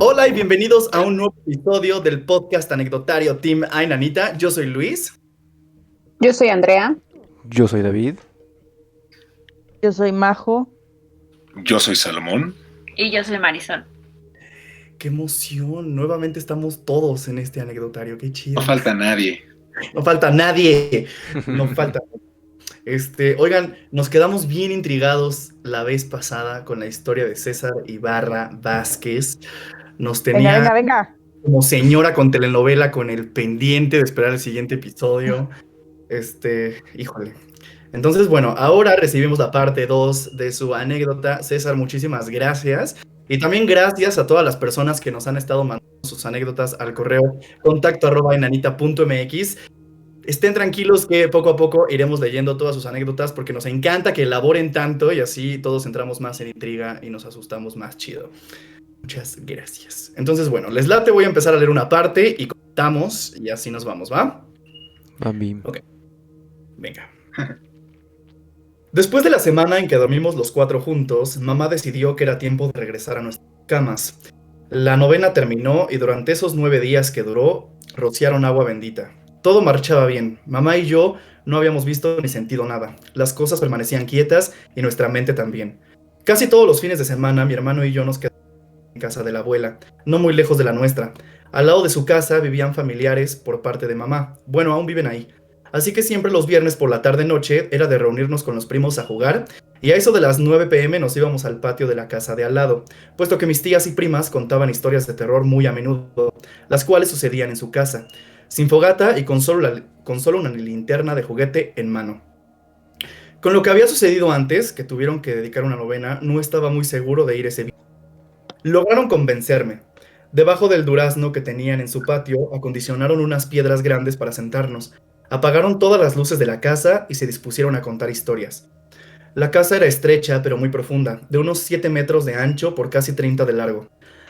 Hola y bienvenidos a un nuevo episodio del podcast anecdotario Team Ay Nanita. Yo soy Luis. Yo soy Andrea. Yo soy David. Yo soy Majo. Yo soy Salomón. Y yo soy Marisol. ¡Qué emoción! Nuevamente estamos todos en este anecdotario. ¡Qué chido! No falta nadie. No falta nadie. No falta. Oigan, nos quedamos bien intrigados la vez pasada con la historia de César Ibarra Vázquez. Nos tenía Venga. como señora con telenovela con el pendiente de esperar el siguiente episodio. Híjole. Entonces, bueno, ahora recibimos la parte 2 de su anécdota. César, muchísimas gracias. Y también gracias a todas las personas que nos han estado mandando sus anécdotas al correo contacto@enanita.mx. Estén tranquilos que poco a poco iremos leyendo todas sus anécdotas porque nos encanta que elaboren tanto y así todos entramos más en intriga y nos asustamos más chido. Muchas gracias. Entonces, bueno, les late, voy a empezar a leer una parte y contamos y así nos vamos, ¿va? Mami. Ok. Venga. Después de la semana en que dormimos los 4 juntos, mamá decidió que era tiempo de regresar a nuestras camas. La novena terminó y durante esos 9 días que duró, rociaron agua bendita. Todo marchaba bien. Mamá y yo no habíamos visto ni sentido nada. Las cosas permanecían quietas y nuestra mente también. Casi todos los fines de semana, mi hermano y yo nos quedamos en casa de la abuela, no muy lejos de la nuestra. Al lado de su casa vivían familiares por parte de mamá. Bueno, aún viven ahí. Así que siempre los viernes por la tarde-noche era de reunirnos con los primos a jugar, y a eso de las 9 p.m. nos íbamos al patio de la casa de al lado, puesto que mis tías y primas contaban historias de terror muy a menudo, las cuales sucedían en su casa, sin fogata y con solo una linterna de juguete en mano. Con lo que había sucedido antes, que tuvieron que dedicar una novena, no estaba muy seguro de ir ese día. Lograron convencerme. Debajo del durazno que tenían en su patio, acondicionaron unas piedras grandes para sentarnos. Apagaron todas las luces de la casa y se dispusieron a contar historias. La casa era estrecha pero muy profunda, de unos 7 metros de ancho por casi 30 de largo.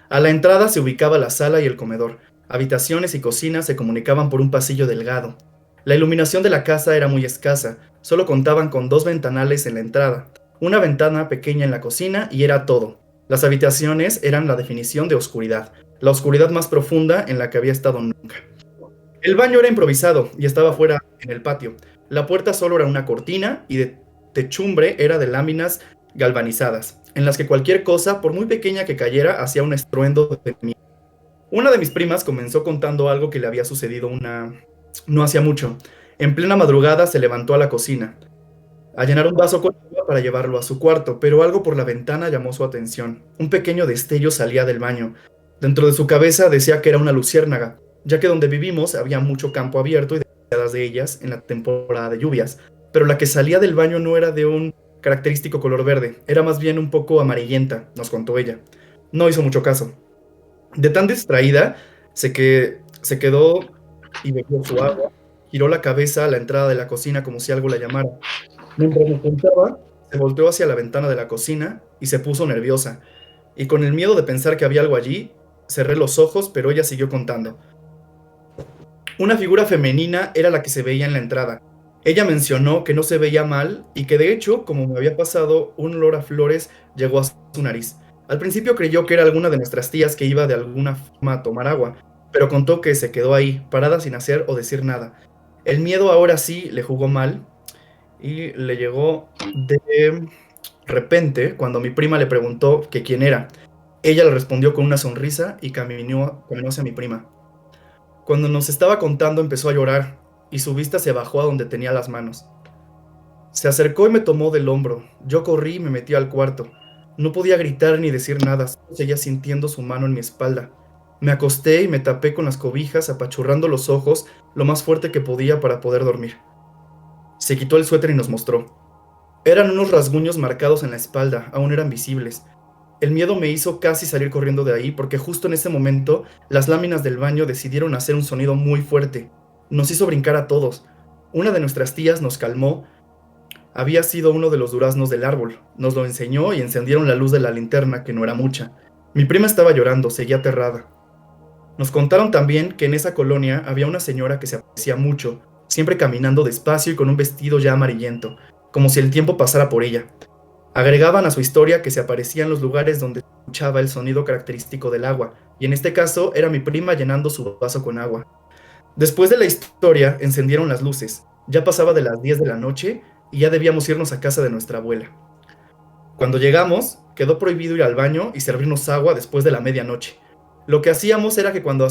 A la entrada se ubicaba la sala y el comedor. Habitaciones y cocinas se comunicaban por un pasillo delgado. La iluminación de la casa era muy escasa, solo contaban con 2 ventanales en la entrada, una ventana pequeña en la cocina y era todo. Las habitaciones eran la definición de oscuridad, la oscuridad más profunda en la que había estado nunca. El baño era improvisado y estaba fuera en el patio. La puerta solo era una cortina y de techumbre era de láminas galvanizadas, en las que cualquier cosa, por muy pequeña que cayera, hacía un estruendo de miedo. Una de mis primas comenzó contando algo que le había sucedido no hacía mucho. En plena madrugada se levantó a la cocina, a llenar un vaso con agua para llevarlo a su cuarto, pero algo por la ventana llamó su atención. Un pequeño destello salía del baño. Dentro de su cabeza decía que era una luciérnaga, ya que donde vivimos había mucho campo abierto y demasiadas de ellas en la temporada de lluvias, pero la que salía del baño no era de un característico color verde, era más bien un poco amarillenta, nos contó ella. No hizo mucho caso. De tan distraída, se quedó y bebió su agua, giró la cabeza a la entrada de la cocina como si algo la llamara. Mientras me contaba, se volteó hacia la ventana de la cocina y se puso nerviosa, y con el miedo de pensar que había algo allí, cerré los ojos, pero ella siguió contando. Una figura femenina era la que se veía en la entrada. Ella mencionó que no se veía mal y que de hecho, como me había pasado, un olor a flores llegó a su nariz. Al principio creyó que era alguna de nuestras tías que iba de alguna forma a tomar agua, pero contó que se quedó ahí, parada sin hacer o decir nada. El miedo ahora sí le jugó mal y le llegó de repente cuando mi prima le preguntó que quién era. Ella le respondió con una sonrisa y caminó hacia mi prima. Cuando nos estaba contando empezó a llorar y su vista se bajó a donde tenía las manos. Se acercó y me tomó del hombro. Yo corrí y me metí al cuarto. No podía gritar ni decir nada, solo seguía sintiendo su mano en mi espalda. Me acosté y me tapé con las cobijas, apachurrando los ojos lo más fuerte que podía para poder dormir. Se quitó el suéter y nos mostró. Eran unos rasguños marcados en la espalda, aún eran visibles. El miedo me hizo casi salir corriendo de ahí porque justo en ese momento las láminas del baño decidieron hacer un sonido muy fuerte. Nos hizo brincar a todos. Una de nuestras tías nos calmó. Había sido uno de los duraznos del árbol. Nos lo enseñó y encendieron la luz de la linterna, que no era mucha. Mi prima estaba llorando, seguía aterrada. Nos contaron también que en esa colonia había una señora que se aparecía mucho, siempre caminando despacio y con un vestido ya amarillento, como si el tiempo pasara por ella. Agregaban a su historia que se aparecía en los lugares donde se escuchaba el sonido característico del agua, y en este caso era mi prima llenando su vaso con agua. Después de la historia, encendieron las luces. Ya pasaba de las 10 de la noche y ya debíamos irnos a casa de nuestra abuela. Cuando llegamos, quedó prohibido ir al baño y servirnos agua después de la medianoche. Lo que hacíamos era que cuando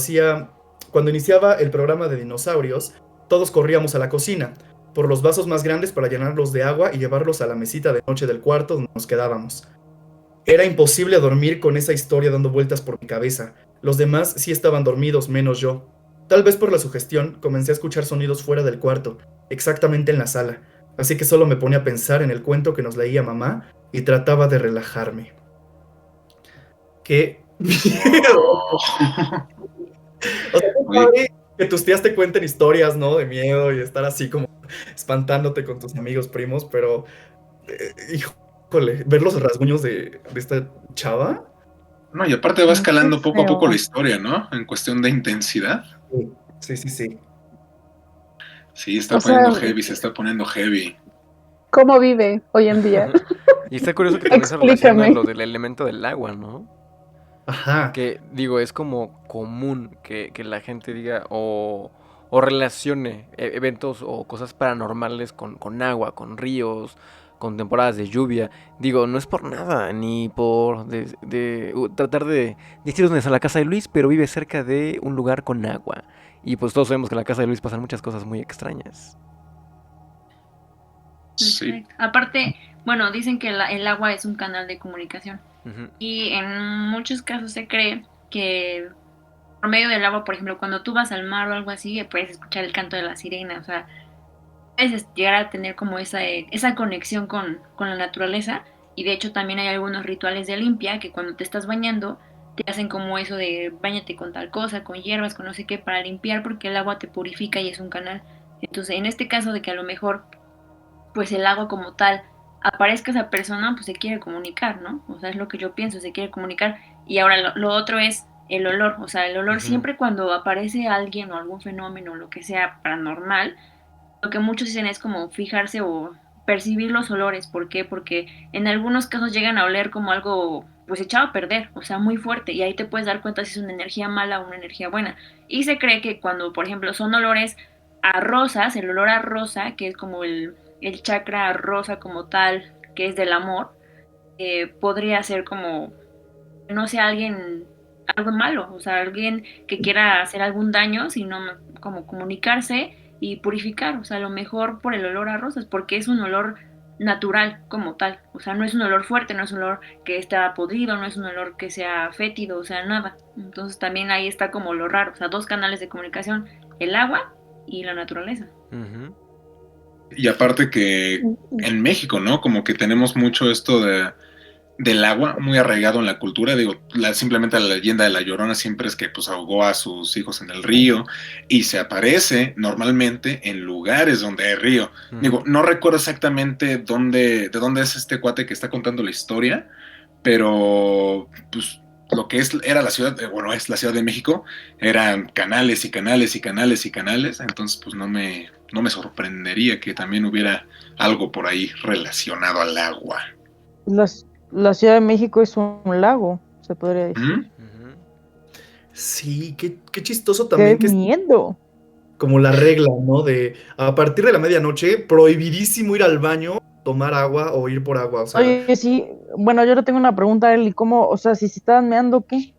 iniciaba el programa de dinosaurios, todos corríamos a la cocina, por los vasos más grandes para llenarlos de agua y llevarlos a la mesita de noche del cuarto donde nos quedábamos. Era imposible dormir con esa historia dando vueltas por mi cabeza. Los demás sí estaban dormidos, menos yo. Tal vez por la sugestión, comencé a escuchar sonidos fuera del cuarto, exactamente en la sala, así que solo me ponía a pensar en el cuento que nos leía mamá y trataba de relajarme. ¡Qué miedo! Oh. O sea, qué padre que tus tías te cuenten historias, ¿no? De miedo y estar así como espantándote con tus amigos primos, pero, híjole, ver los rasguños de esta chava. No, y aparte va escalando Qué poco a poco feo. la historia, ¿no? En cuestión de intensidad. Sí, sí, sí. Sí, está O poniendo sea, heavy, se está poniendo heavy. ¿cómo vive hoy en día? Y está curioso que también se relaciona Explícame. lo del elemento del agua, ¿no? Ajá. Que digo, es como común que la gente diga o relacione eventos o cosas paranormales con agua, con ríos, con temporadas de lluvia. Digo, no es por nada, ni por tratar de decirnos a la casa de Luis, pero vive cerca de un lugar con agua. Y pues todos sabemos que en la casa de Luis pasan muchas cosas muy extrañas. Sí. Perfecto. Aparte, bueno, dicen que el agua es un canal de comunicación Ujú. y en muchos casos se cree que por medio del agua, por ejemplo, cuando tú vas al mar o algo así, puedes escuchar el canto de la sirena, o sea, puedes llegar a tener como esa conexión con la naturaleza. Y de hecho también hay algunos rituales de limpia que cuando te estás bañando te hacen como eso de báñate con tal cosa, con hierbas, con no sé qué, para limpiar porque el agua te purifica y es un canal. Entonces, en este caso de que a lo mejor pues el agua como tal aparezca esa persona, pues se quiere comunicar, ¿no? O sea, es lo que yo pienso, se quiere comunicar. Y ahora lo otro es el olor, o sea, el olor Ujú. siempre cuando aparece alguien o algún fenómeno, lo que sea paranormal, lo que muchos dicen es como fijarse o percibir los olores. ¿Por qué? Porque en algunos casos llegan a oler como algo pues echado a perder, o sea, muy fuerte, y ahí te puedes dar cuenta si es una energía mala o una energía buena. Y se cree que cuando, por ejemplo, son olores a rosas, el olor a rosa, que es como el chakra rosa como tal, que es del amor, podría ser como, no sé, alguien, algo malo, o sea, alguien que quiera hacer algún daño, sino como comunicarse y purificar, o sea, a lo mejor por el olor a rosas, porque es un olor natural como tal, o sea, no es un olor fuerte, no es un olor que está podrido, no es un olor que sea fétido, o sea, nada. Entonces también ahí está como lo raro, o sea, dos canales de comunicación, el agua y la naturaleza. Ujú. Y aparte que en México, ¿no? Como que tenemos mucho esto del agua muy arraigado en la cultura. Digo, simplemente la leyenda de La Llorona siempre es que pues ahogó a sus hijos en el río y se aparece normalmente en lugares donde hay río. Ujú. Digo, no recuerdo exactamente de dónde es este cuate que está contando la historia, pero pues lo que era la ciudad, bueno, es la Ciudad de México, eran canales y canales y canales y canales, entonces pues no me sorprendería que también hubiera algo por ahí relacionado al agua. La, la Ciudad de México es un lago, se podría decir. ¿Mm? Ujú. Sí, qué chistoso ¡Qué también que es miedo! como la regla, ¿no? De a partir de la medianoche, prohibidísimo ir al baño, tomar agua o ir por agua. O sea, Oye, sí, bueno, yo le tengo una pregunta, Eli, ¿cómo, o sea, si se estaban meando, qué?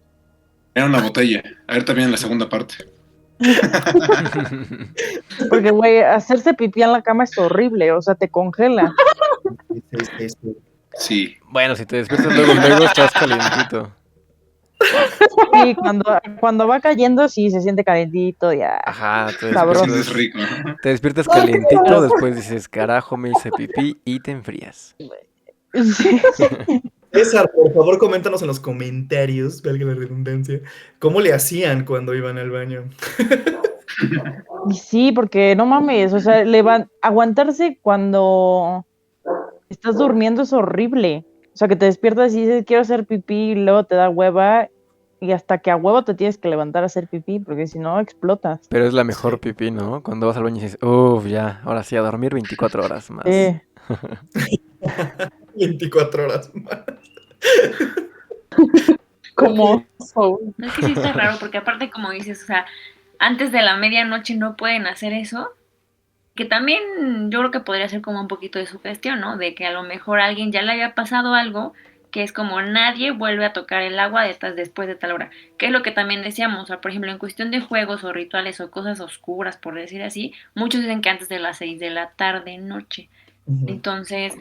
Era una botella. A ver también en la segunda parte. Porque, güey, hacerse pipí en la cama es horrible, o sea, te congela. sí. Sí. Bueno, si te despiertas luego estás calientito. Sí, cuando va cayendo, sí, se siente calentito, ya, Ajá, te Te sabroso. sientes despiertas, rico. te despiertas calientito, después dices, carajo, me hice pipí y te enfrías. Sí. César, por favor, coméntanos en los comentarios, valga la redundancia, cómo le hacían cuando iban al baño. Y sí, porque no mames, o sea, aguantarse cuando estás durmiendo es horrible. O sea, que te despiertas y dices, quiero hacer pipí, y luego te da hueva, y hasta que a huevo te tienes que levantar a hacer pipí, porque si no, explotas. Pero es la mejor Sí. pipí, ¿no? Cuando vas al baño y dices, uff, ya, ahora sí, a dormir 24 horas más. 24 horas más. Como Soul. Es que sí está raro, porque aparte, como dices, o sea, antes de la medianoche no pueden hacer eso. Que también yo creo que podría ser como un poquito de sugestión, ¿no? De que a lo mejor a alguien ya le haya pasado algo, que es como nadie vuelve a tocar el agua después de tal hora. Que es lo que también decíamos, o sea, por ejemplo, en cuestión de juegos o rituales o cosas oscuras, por decir así, muchos dicen que antes de las 6 de la tarde, noche. Entonces,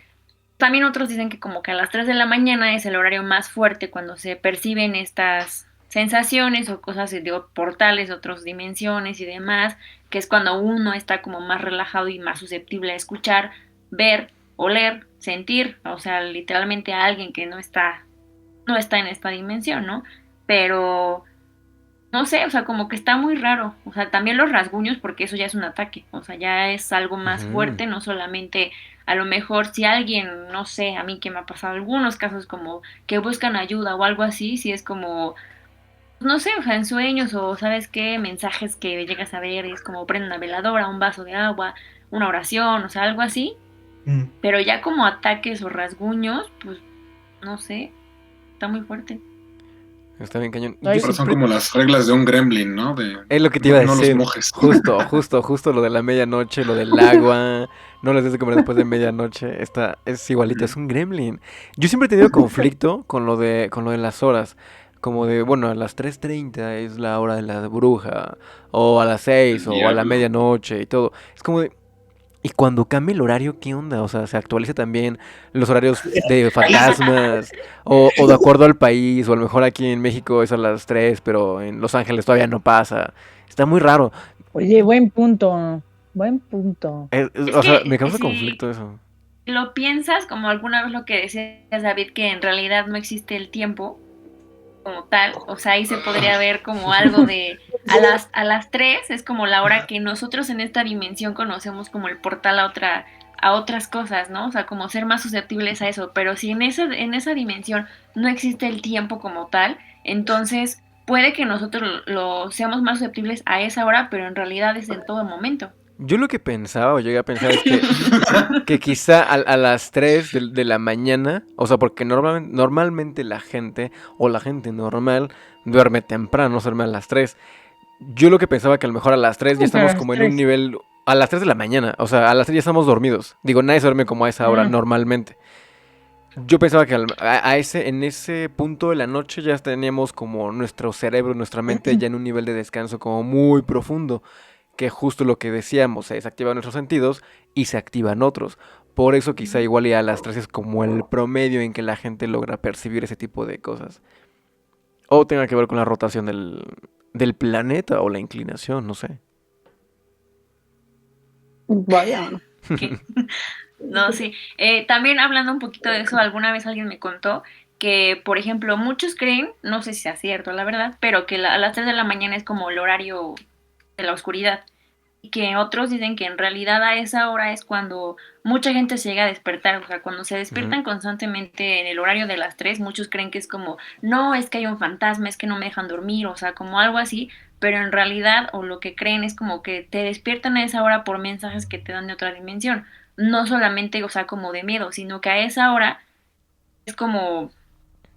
también otros dicen que como que a las 3 de la mañana es el horario más fuerte cuando se perciben estas sensaciones o cosas de portales, otras dimensiones y demás, que es cuando uno está como más relajado y más susceptible a escuchar, ver, oler, sentir, o sea, literalmente a alguien que no está en esta dimensión, ¿no? Pero no sé, o sea, como que está muy raro. O sea, también los rasguños, porque eso ya es un ataque. O sea, ya es algo más fuerte, no solamente a lo mejor si alguien, no sé, a mí que me ha pasado algunos casos como que buscan ayuda o algo así, si es como, no sé, o sea, en sueños o sabes qué, mensajes que llegas a ver, es como prende una veladora, un vaso de agua, una oración, o sea, algo así. Pero ya como ataques o rasguños, pues, no sé, está muy fuerte. Está bien cañón. Ay, Yo Pero son siempre- como las reglas de un gremlin, ¿no? Es lo que te iba a no los decir. mojes. Justo lo de la medianoche, lo del agua. No les des de comer después de medianoche. Es igualito, es un gremlin. Yo siempre he tenido conflicto con lo de las horas. Como de, bueno, a las 3:30 es la hora de la bruja. O a las 6 o a la Diablo. medianoche y todo. Es como de. Y cuando cambia el horario, ¿qué onda? O sea, se actualiza también los horarios de fantasmas, o de acuerdo al país, o a lo mejor aquí en México es a las 3, pero en Los Ángeles todavía no pasa. Está muy raro. Oye, buen punto. Buen punto. Es O sea, que me causa si conflicto eso. lo piensas, como alguna vez lo que decías, David, que en realidad no existe el tiempo como tal, o sea, ahí se podría ver como algo de a las 3 es como la hora que nosotros en esta dimensión conocemos como el portal a otras cosas, ¿no? O sea, como ser más susceptibles a eso, pero si en esa dimensión no existe el tiempo como tal, entonces puede que nosotros lo seamos más susceptibles a esa hora, pero en realidad es en todo momento. Yo lo que pensaba o llegué a pensar es que quizá a las 3 de la mañana, o sea, porque normalmente la gente o la gente normal duerme temprano, se duerme a las 3. Yo lo que pensaba que a lo mejor a las 3 ya ¿Cómo que a estamos las como en un 3? nivel. A las 3 de la mañana, o sea, a las 3 ya estamos dormidos. Digo, nadie se duerme como a esa hora normalmente. Yo pensaba que en ese punto de la noche ya teníamos como nuestro cerebro, nuestra mente ya en un nivel de descanso como muy profundo. Que justo lo que decíamos, se desactivan nuestros sentidos y se activan otros. Por eso quizá igual ya a las 3 es como el promedio en que la gente logra percibir ese tipo de cosas. O tenga que ver con la rotación del planeta o la inclinación, no sé. Vaya. No, sí. También hablando un poquito de eso, alguna vez alguien me contó que, por ejemplo, muchos creen, no sé si sea cierto, la verdad, pero que a las 3 de la mañana es como el horario de la oscuridad. Y que otros dicen que en realidad a esa hora es cuando mucha gente se llega a despertar. O sea, cuando se despiertan constantemente en el horario de las 3, muchos creen que es como, no, es que hay un fantasma, es que no me dejan dormir, o sea, como algo así. Pero en realidad, o lo que creen es como que te despiertan a esa hora por mensajes que te dan de otra dimensión. No solamente, o sea, como de miedo, sino que a esa hora es como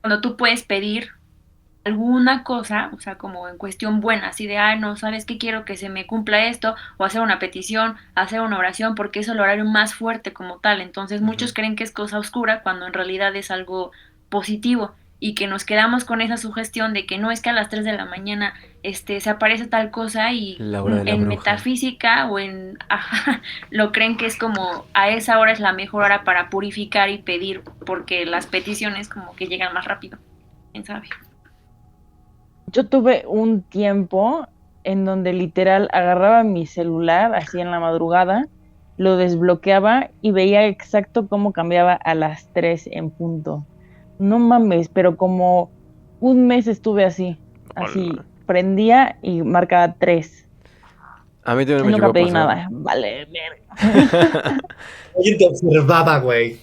cuando tú puedes pedir alguna cosa, o sea, como en cuestión buena, así de, ay, no, ¿sabes qué? Quiero que se me cumpla esto, o hacer una petición, hacer una oración, porque es el horario más fuerte como tal. Entonces, muchos creen que es cosa oscura cuando en realidad es algo positivo y que nos quedamos con esa sugestión de que no es que a las 3 de la mañana se aparece tal cosa y La hora de la en bruja. metafísica o en ajá, lo creen que es como a esa hora es la mejor hora para purificar y pedir, porque las peticiones como que llegan más rápido. ¿Quién sabe? Yo tuve un tiempo en donde literal agarraba mi celular así en la madrugada, lo desbloqueaba y veía exacto cómo cambiaba a las 3 en punto. No mames, pero como un mes estuve así. Así, Hola. prendía y marcaba 3. A mí también Y me llegó nunca a pedí pasar. nada. Vale, verga. Alguien te observaba, güey.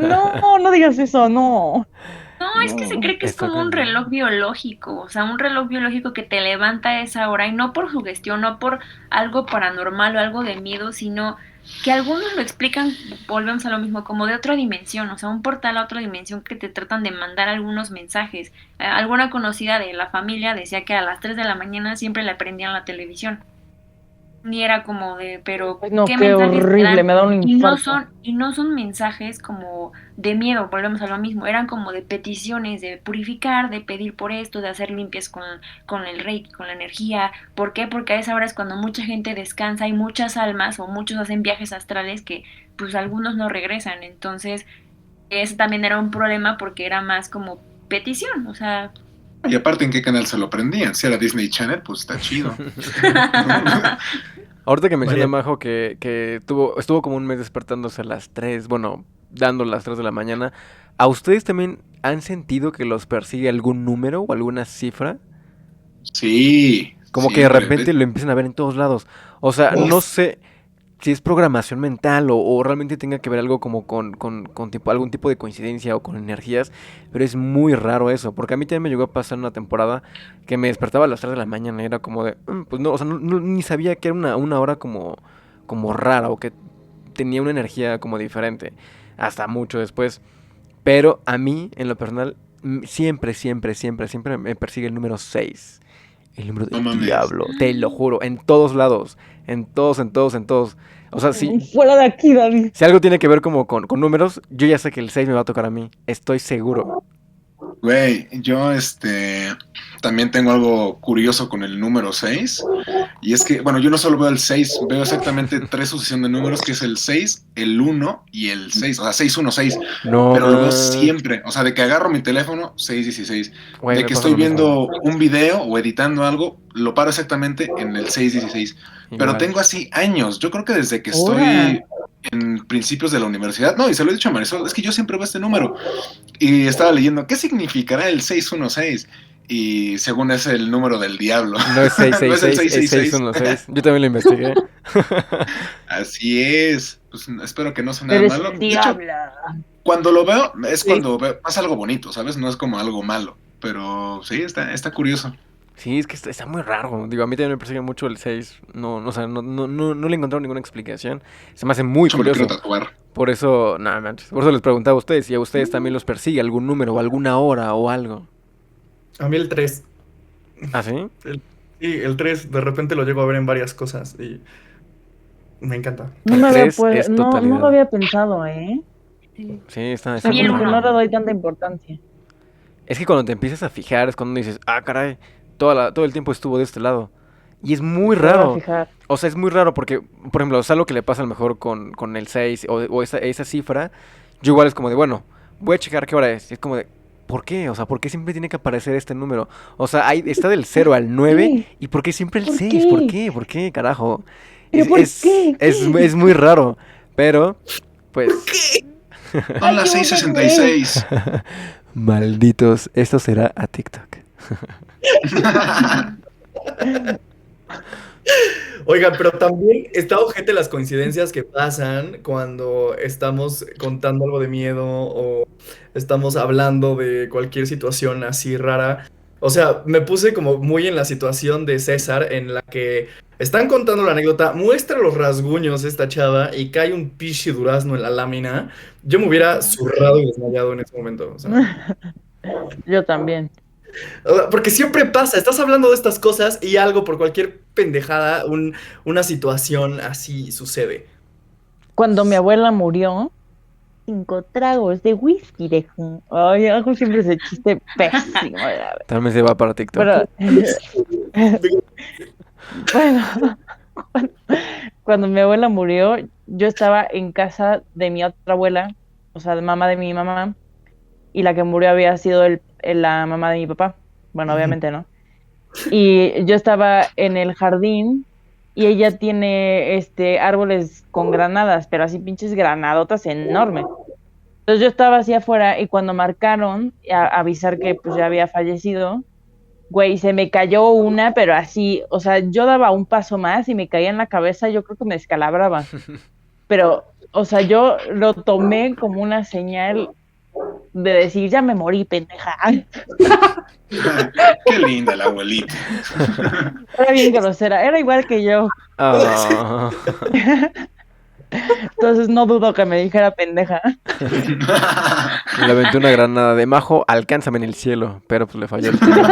No, no digas eso, no. No, No, es que se cree que es Está como un cañón. reloj biológico, o sea, un reloj biológico que te levanta a esa hora y no por sugestión, no por algo paranormal o algo de miedo, sino que algunos lo explican, volvemos a lo mismo, como de otra dimensión, o sea, un portal a otra dimensión que te tratan de mandar algunos mensajes. Alguna conocida de la familia decía que a las 3 de la mañana siempre le prendían la televisión. Ni era como de, pero Ay, no, ¿qué qué mensajes te horrible, dan? me da un infarto. Y no son mensajes como de miedo, volvemos a lo mismo, eran como de peticiones, de purificar, de pedir por esto, de hacer limpias con el reiki, con la energía. ¿Por qué? Porque a esa hora es cuando mucha gente descansa y muchas almas o muchos hacen viajes astrales que pues algunos no regresan. Entonces, ese también era un problema porque era más como petición, o sea, Y aparte, ¿en qué canal se lo prendían? Si era Disney Channel, pues está chido. Ahorita que menciona María. Majo que estuvo como un mes despertándose a las 3, bueno, dando las 3 de la mañana, ¿a ustedes también han sentido que los persigue algún número o alguna cifra? Sí, Como que de siempre. repente lo empiezan a ver en todos lados. O sea, no Uf, sé si es programación mental o realmente tenga que ver algo como con algún tipo de coincidencia o con energías, pero es muy raro eso, porque a mí también me llegó a pasar una temporada que me despertaba a las 3 de la mañana y era como de, pues no, o sea, ni sabía que era una hora como rara o que tenía una energía como diferente, hasta mucho después. Pero a mí, en lo personal, siempre, siempre, siempre, siempre me persigue el número 6. El número No del mames. diablo, te lo juro, en todos lados, en todos, en todos, en todos. O sea, Fuera de aquí, David. si algo tiene que ver como con números, yo ya sé que el 6 me va a tocar a mí, estoy seguro. Güey, yo también tengo algo curioso con el número 6. Y es que, bueno, yo no solo veo el 6, veo exactamente tres sucesión de números, que es el 6, el 1 y el 6. O sea, 616. No, Pero lo veo siempre. O sea, de que agarro mi teléfono, 616. güey, De me que pasa estoy lo mismo. viendo un video o editando algo, lo paro exactamente en el 616. Pero Igual. tengo así años. Yo creo que desde que Ahora. estoy en principios de la universidad. No, y se lo he dicho a Marisol, es que yo siempre veo este número. Y estaba leyendo, ¿qué significará el 616? Y según es el número del diablo. No es No es el 666, es 666. 616. Yo también lo investigué. Así es. Pues espero que no sea nada Eres malo. el De hecho, diablo. cuando lo veo, es sí. cuando pasa algo bonito, ¿sabes? No es como algo malo. Pero sí, está curioso. Sí, es que está muy raro. Digo, a mí también me persigue mucho el 6. No, o sea, no le he encontrado ninguna explicación. Se me hace muy De hecho, me lo quiero curioso. tatuar. Por eso, nada manches. Por eso les preguntaba a ustedes si a ustedes también los persigue algún número o alguna hora o algo. a mí el 3. ¿Ah, sí? Sí, el 3 de repente lo llego a ver en varias cosas y me encanta. No El me había 3 es no lo totalidad. había pensado, ¿eh? sí. Sí, está O sea, Y el muy como que no raro. le uno. doy tanta importancia. Es que cuando te empiezas a fijar es cuando dices, ah, caray, todo el tiempo estuvo de este lado. Y es muy Te voy a raro. fijar. O sea, es muy raro porque, por ejemplo, es algo que le pasa a lo mejor con el 6 o esa cifra. Yo igual es como de, bueno, voy a checar qué hora es. Y es como de, ¿por qué? O sea, ¿por qué siempre tiene que aparecer este número? O sea, está del 0 al 9 ¿Qué? y ¿por qué siempre el ¿Por 6? ¿Por qué? qué? ¿Por qué, carajo? ¿Pero por qué? Es muy raro. Pero, pues, Son las 6:66. malditos, esto será a TikTok. Oigan, pero también está ojete las coincidencias que pasan cuando estamos contando algo de miedo o estamos hablando de cualquier situación así rara. O sea, me puse como muy en la situación de César en la que están contando la anécdota, muestra los rasguños esta chava y cae un pichi durazno en la lámina. Yo me hubiera zurrado y desmayado en ese momento. Yo también. O sea, porque siempre pasa, estás hablando de estas cosas y algo por cualquier pendejada, una situación así sucede. Cuando mi abuela murió, 5 tragos de whisky dejó. Ay, hago siempre ese chiste pésimo. Tal vez se va para TikTok. Pero, bueno, cuando mi abuela murió, yo estaba en casa de mi otra abuela, o sea, de mamá de mi mamá, y la que murió había sido la mamá de mi papá. Bueno, obviamente no. Y yo estaba en el jardín y ella tiene árboles con granadas, pero así pinches granadotas enormes. Entonces yo estaba así afuera y cuando marcaron a avisar que pues ya había fallecido, güey, se me cayó una, pero así, o sea, yo daba un paso más y me caía en la cabeza, yo creo que me descalabraba. Pero, o sea, yo lo tomé como una señal de decir, ya me morí, pendeja. Qué linda la abuelita. Era bien grosera, era igual que yo. Ah, Entonces no dudo que me dijera pendeja. le aventé una granada de Majo, alcánzame en el cielo, pero pues le falló el tiro.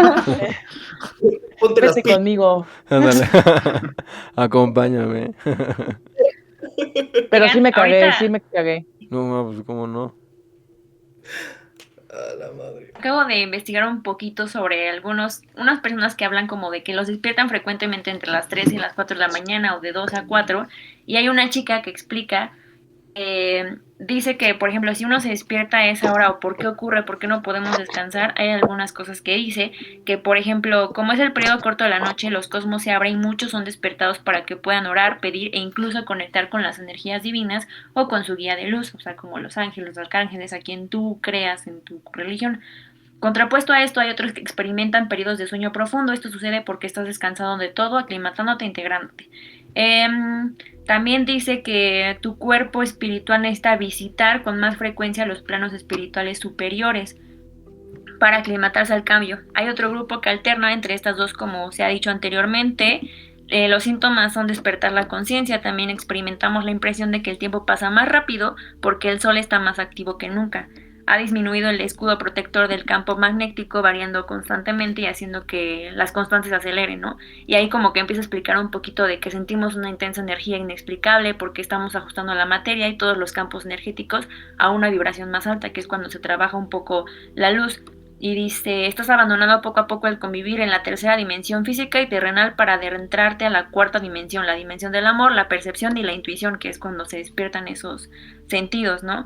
Ponte las Vete pilas. conmigo. Ándale. Acompáñame. Pero sí me cagué, Ahorita- sí me cagué. No, pues cómo no. A la madre. Acabo de investigar un poquito sobre unas personas que hablan como de que los despiertan frecuentemente entre las 3 y las 4 de la mañana o de 2 a 4. Y hay una chica que explica, dice que, por ejemplo, si uno se despierta a esa hora o por qué ocurre, por qué no podemos descansar, hay algunas cosas que dice, que por ejemplo, como es el periodo corto de la noche, los cosmos se abren y muchos son despertados para que puedan orar, pedir e incluso conectar con las energías divinas o con su guía de luz, o sea, como los ángeles, los arcángeles, a quien tú creas en tu religión. Contrapuesto a esto, hay otros que experimentan periodos de sueño profundo. Esto sucede porque estás descansado de todo, aclimatándote, integrándote. También dice que tu cuerpo espiritual necesita visitar con más frecuencia los planos espirituales superiores para aclimatarse al cambio. Hay otro grupo que alterna entre estas dos, como se ha dicho anteriormente. Los síntomas son despertar la conciencia. También experimentamos la impresión de que el tiempo pasa más rápido porque el sol está más activo que nunca. Ha disminuido el escudo protector del campo magnético, variando constantemente y haciendo que las constantes se aceleren, ¿no? Y ahí como que empieza a explicar un poquito de que sentimos una intensa energía inexplicable porque estamos ajustando la materia y todos los campos energéticos a una vibración más alta, que es cuando se trabaja un poco la luz. Y dice, estás abandonando poco a poco el convivir en la tercera dimensión física y terrenal para adentrarte a la cuarta dimensión, la dimensión del amor, la percepción y la intuición, que es cuando se despiertan esos sentidos, ¿no?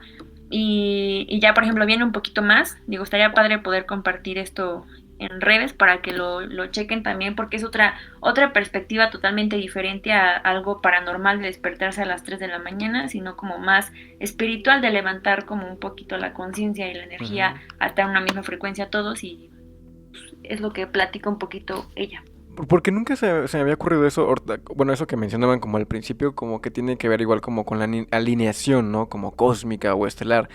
Y ya, por ejemplo, viene un poquito más. Digo, estaría padre poder compartir esto en redes para que lo chequen también, porque es otra perspectiva totalmente diferente a algo paranormal de despertarse a las 3 de la mañana, sino como más espiritual de levantar como un poquito la conciencia y la energía a estar en una misma frecuencia todos, y pues, es lo que platica un poquito ella. Porque nunca se me había ocurrido eso, bueno, eso que mencionaban como al principio, como que tiene que ver igual como con la alineación, ¿no? Como cósmica o estelar.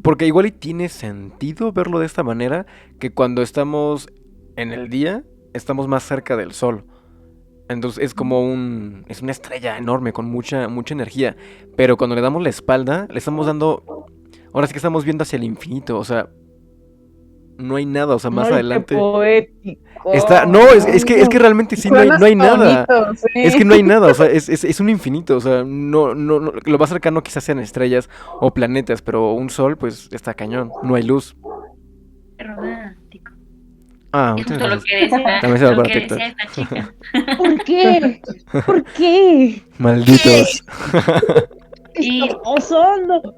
Porque igual y tiene sentido verlo de esta manera, que cuando estamos en el día, estamos más cerca del sol. Entonces es como es una estrella enorme con mucha energía. Pero cuando le damos la espalda, le estamos dando, ahora sí que estamos viendo hacia el infinito, o sea, no hay nada, o sea, más Ay, adelante. qué poético. No, es que realmente sí, no hay nada. Bonito, sí. Es que no hay nada, o sea, es un infinito, o sea, no, lo más cercano quizás sean estrellas o planetas, pero un sol, pues, está cañón, no hay luz. Romántico. Ah, Es muchas justo lo gracias. que decía, También se va lo para que TikTok. decía esta chica. ¿Por qué? ¿Por qué? Malditos. ¿Qué Y- está pasando?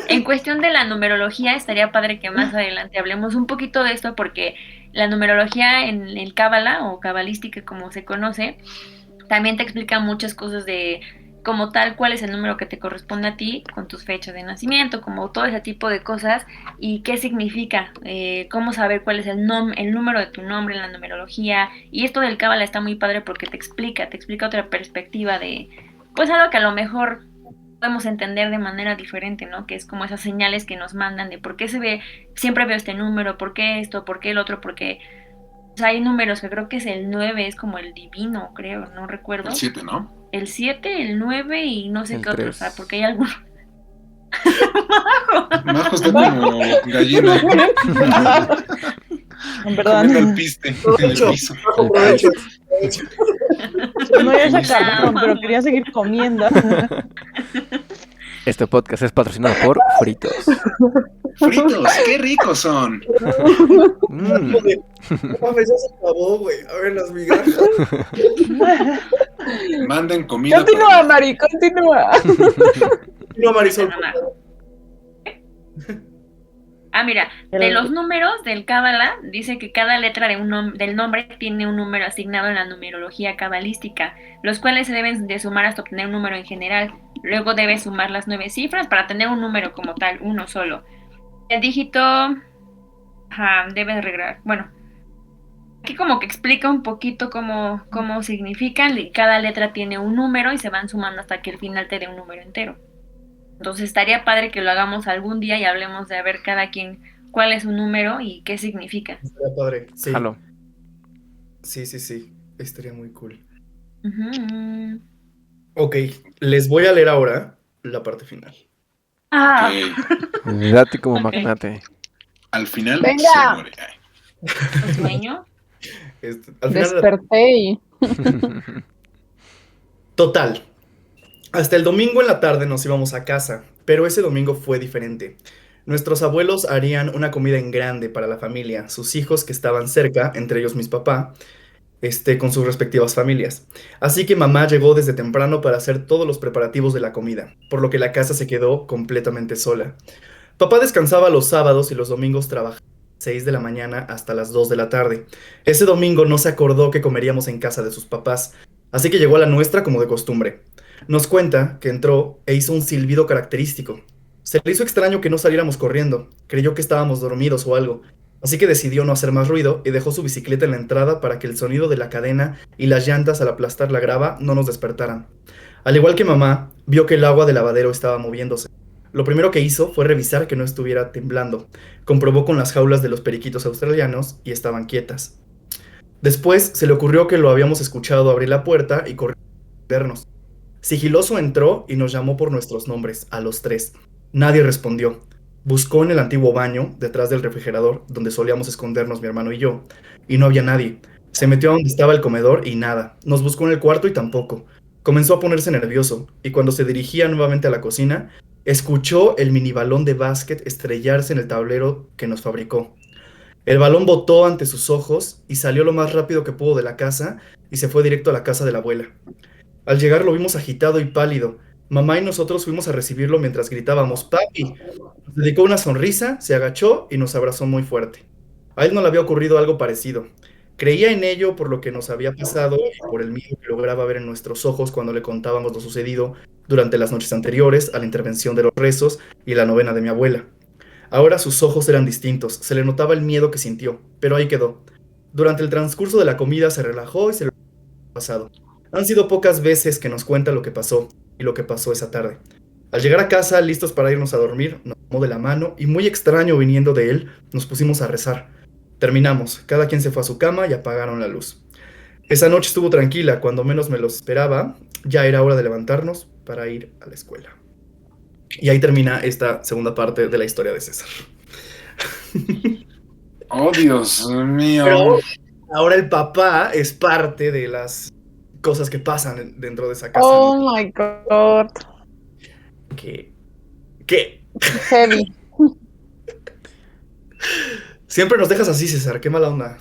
En cuestión de la numerología, estaría padre que más adelante hablemos un poquito de esto, porque la numerología en el Cábala o cabalística como se conoce, también te explica muchas cosas de como tal cuál es el número que te corresponde a ti con tus fechas de nacimiento, como todo ese tipo de cosas y qué significa, cómo saber cuál es el número de tu nombre en la numerología. Y esto del Cábala está muy padre porque te explica otra perspectiva de pues algo que a lo mejor podemos entender de manera diferente, ¿no? Que es como esas señales que nos mandan de por qué siempre veo este número, por qué esto, por qué el otro, porque o sea, hay números que creo que es el 9, es como el divino, creo, no recuerdo. El 7, ¿no? El 7, el 9 y no sé El qué otro, o 3. sea, porque hay algunos. Majo está como gallina comiendo Perdón. el piste en el piso. Aprovecho. No, ya se acabaron, pero quería seguir comiendo. Este podcast es patrocinado por Fritos. Fritos, qué ricos son. Mm. No mames, ya se acabó, güey. A ver las migajas. Manden comida. Continúa, Mari, continúa. No, Marisol. Ah, mira, de los números del Cábala, dice que cada letra del nombre tiene un número asignado en la numerología cabalística, los cuales se deben de sumar hasta obtener un número en general. Luego debes sumar las 9 cifras para tener un número como tal, uno solo. El dígito debe regresar. Bueno, aquí como que explica un poquito cómo significan, y cada letra tiene un número y se van sumando hasta que al final te dé un número entero. Entonces estaría padre que lo hagamos algún día y hablemos de a ver cada quien cuál es su número y qué significa. Estaría padre. Sí, Jalo. sí, sí, sí. Estaría muy cool. Ujú. Ok, les voy a leer ahora la parte final. Ah, Ok. Date como Ok. magnate. Al final Venga. se muere. Ay. ¿un sueño? Al final, Desperté y... total. Hasta el domingo en la tarde nos íbamos a casa, pero ese domingo fue diferente. Nuestros abuelos harían una comida en grande para la familia, sus hijos que estaban cerca, entre ellos mis papás, con sus respectivas familias. Así que mamá llegó desde temprano para hacer todos los preparativos de la comida, por lo que la casa se quedó completamente sola. Papá descansaba los sábados y los domingos trabajaba de 6 de la mañana hasta las 2 de la tarde. Ese domingo no se acordó que comeríamos en casa de sus papás, así que llegó a la nuestra como de costumbre. Nos cuenta que entró e hizo un silbido característico. Se le hizo extraño que no saliéramos corriendo, creyó que estábamos dormidos o algo, así que decidió no hacer más ruido y dejó su bicicleta en la entrada para que el sonido de la cadena y las llantas al aplastar la grava no nos despertaran. Al igual que mamá, vio que el agua del lavadero estaba moviéndose. Lo primero que hizo fue revisar que no estuviera temblando. Comprobó con las jaulas de los periquitos australianos y estaban quietas. Después se le ocurrió que lo habíamos escuchado abrir la puerta y correr a vernos. Sigiloso entró y nos llamó por nuestros nombres, a los tres. Nadie respondió. Buscó en el antiguo baño, detrás del refrigerador, donde solíamos escondernos mi hermano y yo, y no había nadie. Se metió a donde estaba el comedor y nada. Nos buscó en el cuarto y tampoco. Comenzó a ponerse nervioso, y cuando se dirigía nuevamente a la cocina, escuchó el mini balón de básquet estrellarse en el tablero que nos fabricó. El balón botó ante sus ojos y salió lo más rápido que pudo de la casa y se fue directo a la casa de la abuela. Al llegar lo vimos agitado y pálido. Mamá y nosotros fuimos a recibirlo mientras gritábamos ¡Papi! Nos dedicó una sonrisa, se agachó y nos abrazó muy fuerte. A él no le había ocurrido algo parecido. Creía en ello por lo que nos había pasado y por el miedo que lograba ver en nuestros ojos cuando le contábamos lo sucedido durante las noches anteriores a la intervención de los rezos y la novena de mi abuela. Ahora sus ojos eran distintos, se le notaba el miedo que sintió, pero ahí quedó. Durante el transcurso de la comida se relajó y se lo ha pasado. Han sido pocas veces que nos cuenta lo que pasó y lo que pasó esa tarde. Al llegar a casa, listos para irnos a dormir, nos tomó de la mano y muy extraño viniendo de él, nos pusimos a rezar. Terminamos, cada quien se fue a su cama y apagaron la luz. Esa noche estuvo tranquila, cuando menos me lo esperaba, ya era hora de levantarnos para ir a la escuela. Y ahí termina esta segunda parte de la historia de César. Oh, Dios mío. Pero ahora el papá es parte de las cosas que pasan dentro de esa casa. Oh my God. ¿Qué? Heavy. Siempre nos dejas así, César, qué mala onda.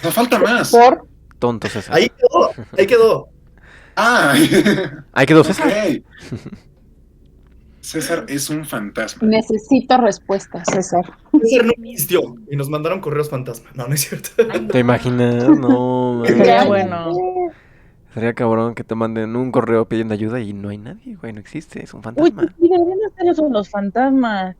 No falta más. Por. Tonto César. Ahí quedó, ahí quedó. Ah, Ahí quedó César. ok. César es un fantasma. Necesito respuestas, César. César no existió y nos mandaron correos fantasma. No, no es cierto. ¿Te imaginas? No, man. Sería bueno. Sería cabrón que te manden un correo pidiendo ayuda y no hay nadie, güey, no existe, es un Uy, fantasma. sí, deberían hacer eso los fantasmas,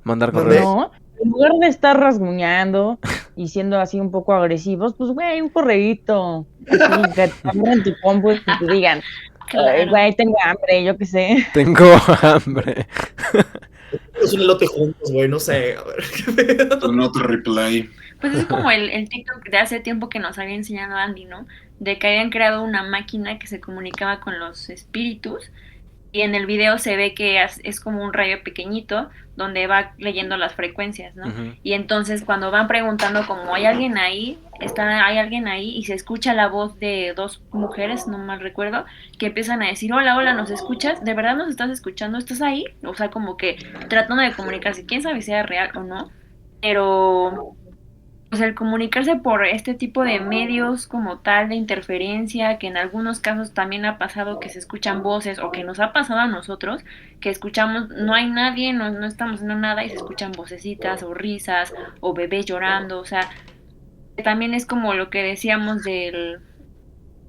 Mandar ¿Dónde? correos. ¿no? En lugar de estar rasguñando y siendo así un poco agresivos, pues, güey, un correíto. Así, que te abran tu compu y te digan, Claro. güey, tengo hambre, yo qué sé. Tengo hambre. Es un elote juntos, güey, no sé. A ver, qué pedo. Un otro replay. Pues es como el TikTok de hace tiempo que nos había enseñado Andy, ¿no? De que habían creado una máquina que se comunicaba con los espíritus y en el video se ve que es como un rayo pequeñito donde va leyendo las frecuencias, ¿no? Ujú. Y entonces cuando van preguntando como hay alguien ahí, hay alguien ahí y se escucha la voz de dos mujeres, no mal recuerdo, que empiezan a decir, hola, hola, ¿nos escuchas? ¿De verdad nos estás escuchando? ¿Estás ahí? O sea, como que tratando de comunicarse, quién sabe si sea real o no, pero pues el comunicarse por este tipo de medios como tal de interferencia, que en algunos casos también ha pasado que se escuchan voces o que nos ha pasado a nosotros, que escuchamos, no hay nadie, no estamos haciendo nada y se escuchan vocecitas o risas o bebés llorando, o sea, también es como lo que decíamos del,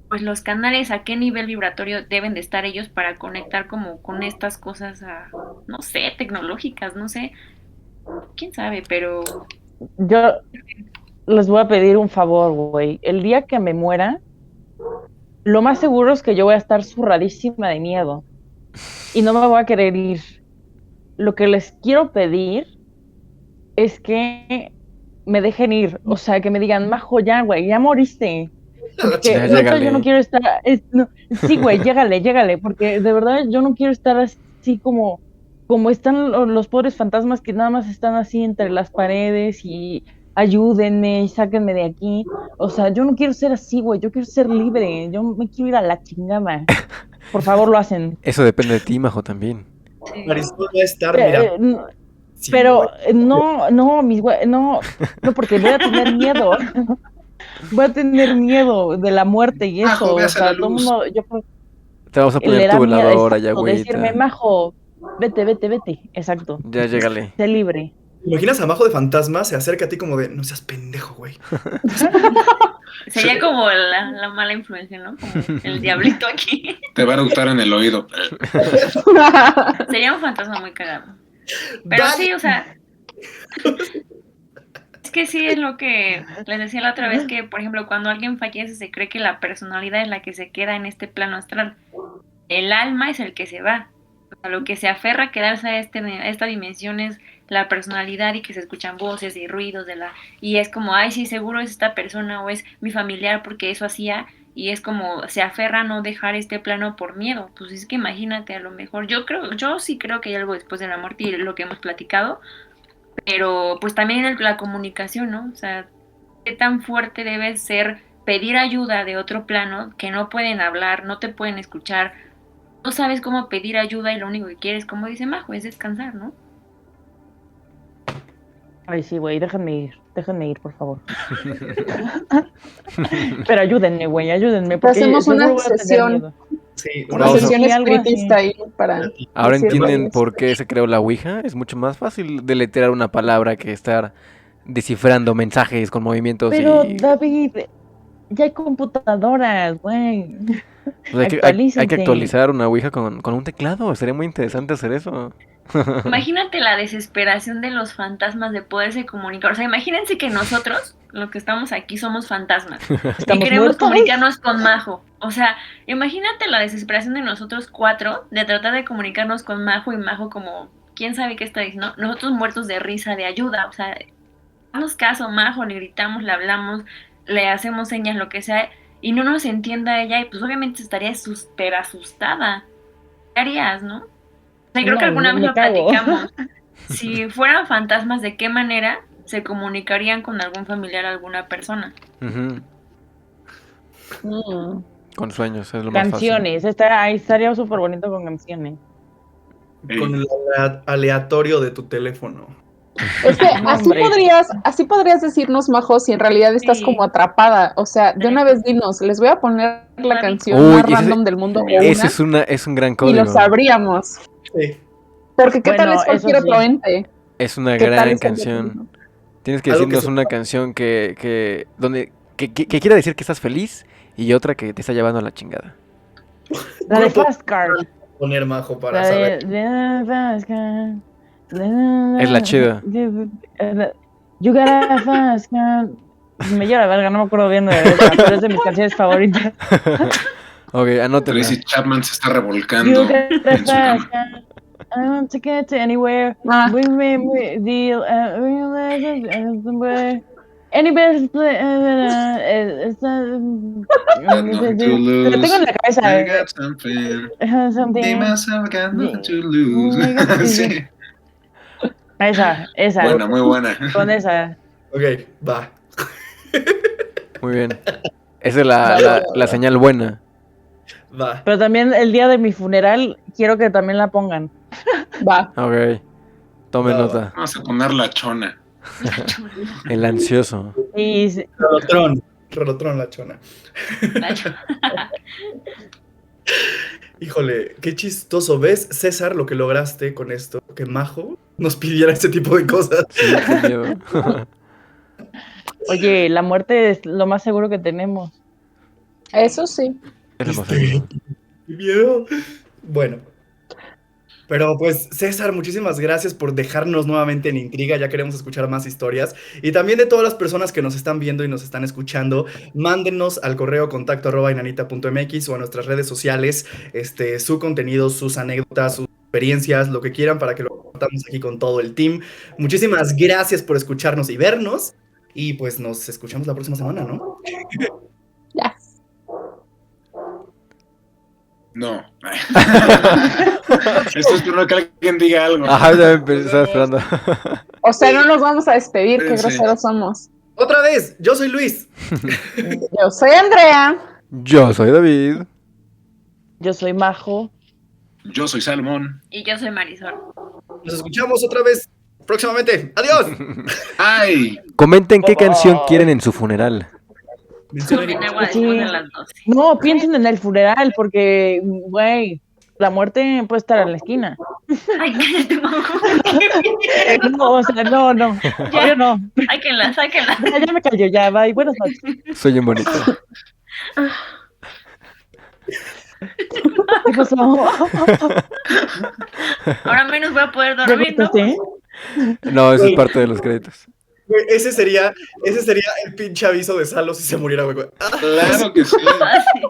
pues los canales, a qué nivel vibratorio deben de estar ellos para conectar como con estas cosas, no sé, tecnológicas, no sé, quién sabe, pero Yo les voy a pedir un favor, güey. El día que me muera, lo más seguro es que yo voy a estar zurradísima de miedo. Y no me voy a querer ir. lo que les quiero pedir es que me dejen ir. O sea, que me digan, Majo, ya, güey, ya moriste. Porque Ya, neta, llégale. yo no quiero estar. Sí, güey, llégale. Porque de verdad yo no quiero estar así como están los pobres fantasmas que nada más están así entre las paredes y ayúdenme y sáquenme de aquí. O sea, yo no quiero ser así, güey. Yo quiero ser libre. Yo me quiero ir a la chingada. Por favor, lo hacen. Eso depende de ti, Majo, también. Sí. Marisol va a estar, mira. Sí, Pero güey. no, mis güey, no, porque voy a tener miedo. Voy a tener miedo de la muerte y Majo, eso. O veas a la sea, todo el luz. mundo, yo Te vamos a le poner da tu miedo, veladora ya, exacto, decirme, güeyita. Majo, vete, exacto. Ya, llégale. Sé libre. ¿Te imaginas a Majo de fantasma? Se acerca a ti como de, no seas pendejo, güey. Sería como la mala influencia, ¿no? Como el diablito aquí. Te va a eructar en el oído. Sería un fantasma muy cagado. Pero Vale. sí, o sea, es que sí es lo que les decía la otra vez, que por ejemplo cuando alguien fallece se cree que la personalidad es la que se queda en este plano astral. El alma es el que se va. O sea, lo que se aferra a quedarse a esta dimensión es la personalidad y que se escuchan voces y ruidos y es como, ay, sí, seguro es esta persona o es mi familiar porque eso hacía, y es como se aferra a no dejar este plano por miedo. Pues es que imagínate, a lo mejor yo sí creo que hay algo después de la muerte y lo que hemos platicado, pero pues también la comunicación, ¿no? O sea, qué tan fuerte debe ser pedir ayuda de otro plano que no pueden hablar, no te pueden escuchar, no sabes cómo pedir ayuda y lo único que quieres, como dice Majo, es descansar, ¿no? Ay, sí, güey, déjenme ir, por favor. Pero ayúdenme, güey, ayúdenme, porque Hacemos una seguro voy a tener sesión. miedo. Sí, Una Vamos a- sesión Sí, algo así. espiritista ahí para... Ahora decirle entienden eso. por qué se creó la Ouija. Es mucho más fácil deletrear una palabra que estar descifrando mensajes con movimientos Pero, y... David, ya hay computadoras, güey. Pues hay que Actualícense. actualizar una Ouija con un teclado. Sería muy interesante hacer eso. Imagínate la desesperación de los fantasmas de poderse comunicar. O sea, imagínense que nosotros, los que estamos aquí, somos fantasmas y ¿Estamos queremos muertos? comunicarnos con Majo. O sea, imagínate la desesperación de nosotros cuatro de tratar de comunicarnos con Majo y Majo como, quién sabe qué está diciendo. Nosotros muertos de risa, de ayuda. O sea, damos caso, Majo, le gritamos, le hablamos, le hacemos señas, lo que sea, y no nos entienda ella, y pues obviamente estaría súper asustada. ¿Qué harías, no? O sea, creo No, que alguna me vez lo cago. platicamos. Si fueran fantasmas, ¿de qué manera se comunicarían con algún familiar, alguna persona? Ujú. Mm. Con sueños, es lo más fácil. Canciones, ahí estaría súper bonito con canciones. con el aleatorio de tu teléfono. Es que No, así hombre. podrías decirnos, Majo, si en realidad estás Sí. como atrapada. O sea, de una vez dinos, les voy a poner la Uy, canción más ese- random del mundo o Ese una, es un gran y código. lo sabríamos. Sí. Porque qué tal Bueno, es cualquier eso sí. otro ente. Es una ¿Qué tal gran es el canción. Tienes que Algo que decirnos se- una canción que quiera decir que estás feliz y otra que te está llevando a la chingada. La de Grupo- Fast Car. Poner Majo para La saber. de Fast Car. Es la chida. You got a fast car. Me lleva la verga, no me acuerdo bien de esa, pero es de mis canciones favoritas. Ok, anótenla. Tracy Chapman se está You revolcando got a en su fast cama. car. I want to get to anywhere. Ah. We deal. Realize it somewhere. Anybody's play. Got nothing to Lo tengo en la lose. cabeza. I got something. Something. Dimas, I've got nothing to lose. Sí. Esa. Buena, muy buena. Con esa. Ok, va. Muy bien. Esa es la señal buena. Va. Pero también el día de mi funeral quiero que también la pongan. Va. Ok. Tome Va, nota. Vamos a poner la chona. El ansioso. Y Rolotron la chona. Híjole, qué chistoso. ¿Ves, César, lo que lograste con esto? Que Majo nos pidiera ese tipo de cosas. Sí, qué miedo. oye, la muerte es lo más seguro que tenemos. Eso sí. Es lo más seguro. Qué miedo. Bueno, Pero pues César, muchísimas gracias por dejarnos nuevamente en intriga, ya queremos escuchar más historias. Y también de todas las personas que nos están viendo y nos están escuchando, mándenos al correo contacto@inanita.mx o a nuestras redes sociales su contenido, sus anécdotas, sus experiencias, lo que quieran para que lo compartamos aquí con todo el team. Muchísimas gracias por escucharnos y vernos. Y pues nos escuchamos la próxima semana, ¿no? Ya. No. Esto es por que alguien diga algo. Ajá, ya estaba esperando. O sea, no nos vamos a despedir, qué Sí. groseros somos. Otra vez, yo soy Luis. Yo soy Andrea. Yo soy David. Yo soy Majo. Yo soy Salmón. Y yo soy Marisol. Nos escuchamos otra vez próximamente. ¡Adiós! ¡Ay! Comenten qué canción quieren en su funeral. Tomen agua después de las 12. No, piensen en el funeral, porque, güey, la muerte puede estar en la esquina. Ay, cállate, Majo. No, o sea, no. Yo no. Sáquenla. Ya me cayó, ya, bye. Buenas noches. Soy un bonito. ¿Qué pasó? Ahora menos voy a poder ¿Ya dormir, ¿no? cortaste? No, eso es parte de los créditos. Güey, ese sería el pinche aviso de Salo si se muriera, güey. Claro que sí. Ah, sí.